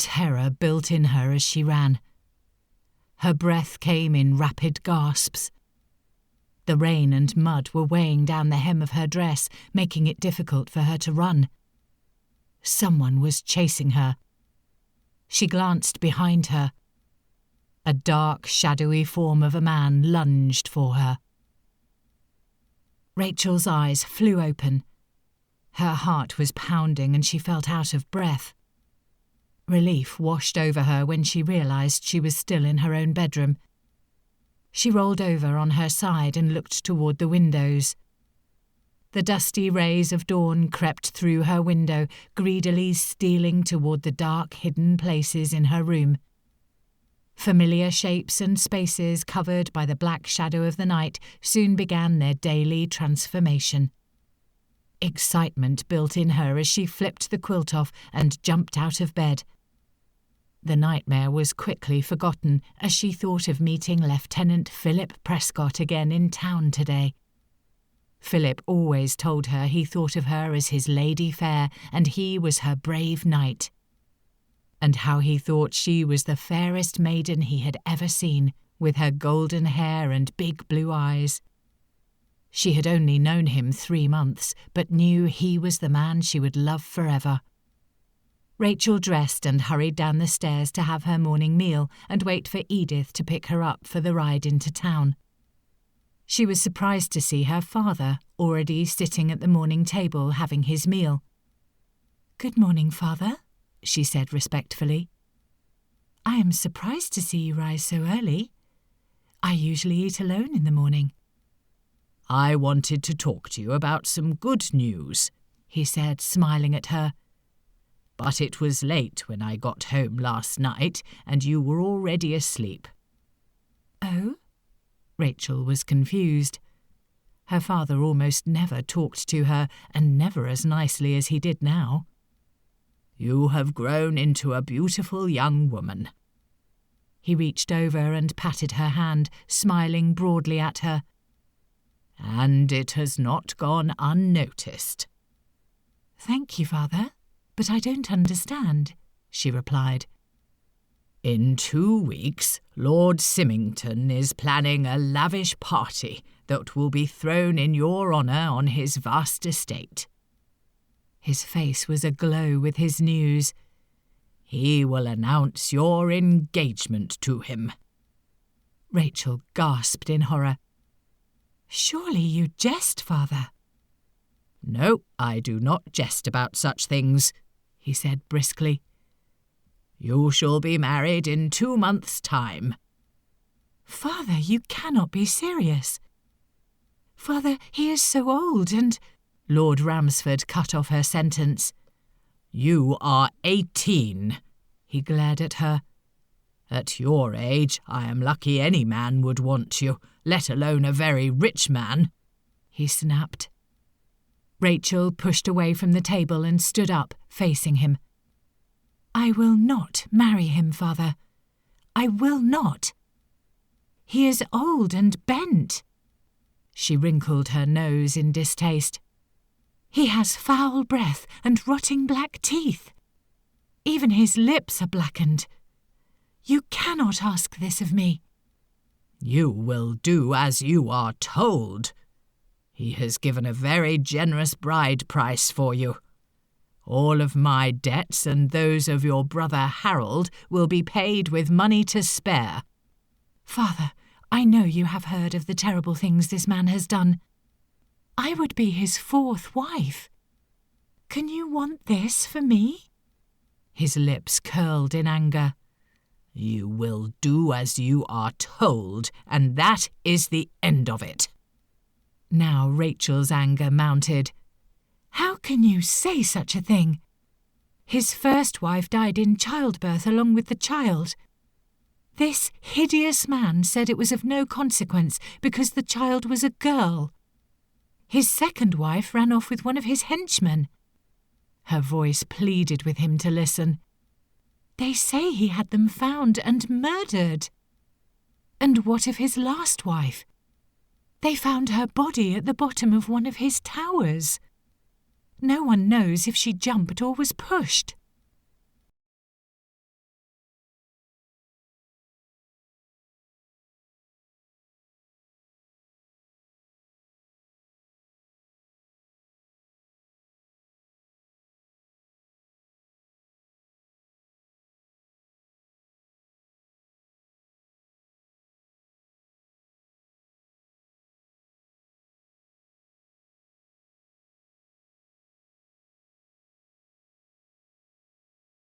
Terror built in her as she ran. Her breath came in rapid gasps. The rain and mud were weighing down the hem of her dress, making it difficult for her to run. Someone was chasing her. She glanced behind her. A dark, shadowy form of a man lunged for her. Rachel's eyes flew open. Her heart was pounding and she felt out of breath. Relief washed over her when she realised she was still in her own bedroom. She rolled over on her side and looked toward the windows. The dusty rays of dawn crept through her window, greedily stealing toward the dark, hidden places in her room. Familiar shapes and spaces covered by the black shadow of the night soon began their daily transformation. Excitement built in her as she flipped the quilt off and jumped out of bed. The nightmare was quickly forgotten as she thought of meeting Lieutenant Philip Prescott again in town today. Philip always told her he thought of her as his lady fair and he was her brave knight. And how he thought she was the fairest maiden he had ever seen, with her golden hair and big blue eyes. She had only known him 3 months, but knew he was the man she would love forever. Rachel dressed and hurried down the stairs to have her morning meal and wait for Edith to pick her up for the ride into town. She was surprised to see her father already sitting at the morning table having his meal. "Good morning, Father," she said respectfully. "I am surprised to see you rise so early. I usually eat alone in the morning." "I wanted to talk to you about some good news," he said, smiling at her. "But it was late when I got home last night, and you were already asleep." "Oh?" Rachel was confused. Her father almost never talked to her, and never as nicely as he did now. "You have grown into a beautiful young woman." He reached over and patted her hand, smiling broadly at her. "And it has not gone unnoticed." "Thank you, Father, but I don't understand," she replied. "In 2 weeks, Lord Symington is planning a lavish party that will be thrown in your honour on his vast estate." His face was aglow with his news. "He will announce your engagement to him." Rachel gasped in horror. "Surely you jest, Father." "No, I do not jest about such things," he said briskly. "You shall be married in 2 months' time." "Father, you cannot be serious." "Father, he is so old and—" Lord Ramsford cut off her sentence. "You are 18, he glared at her. "At your age, I am lucky any man would want you, let alone a very rich man," he snapped. Rachel pushed away from the table and stood up, facing him. "I will not marry him, Father. I will not. He is old and bent." She wrinkled her nose in distaste. "He has foul breath and rotting black teeth. Even his lips are blackened. You cannot ask this of me." "You will do as you are told. He has given a very generous bride price for you. All of my debts and those of your brother Harold will be paid with money to spare." "Father, I know you have heard of the terrible things this man has done. I would be his 4th wife. Can you want this for me?" His lips curled in anger. "You will do as you are told, and that is the end of it." Now Rachel's anger mounted. "How can you say such a thing? His first wife died in childbirth along with the child. This hideous man said it was of no consequence because the child was a girl. His second wife ran off with one of his henchmen." Her voice pleaded with him to listen. "They say he had them found and murdered." "And what of his last wife?" "They found her body at the bottom of one of his towers. No one knows if she jumped or was pushed."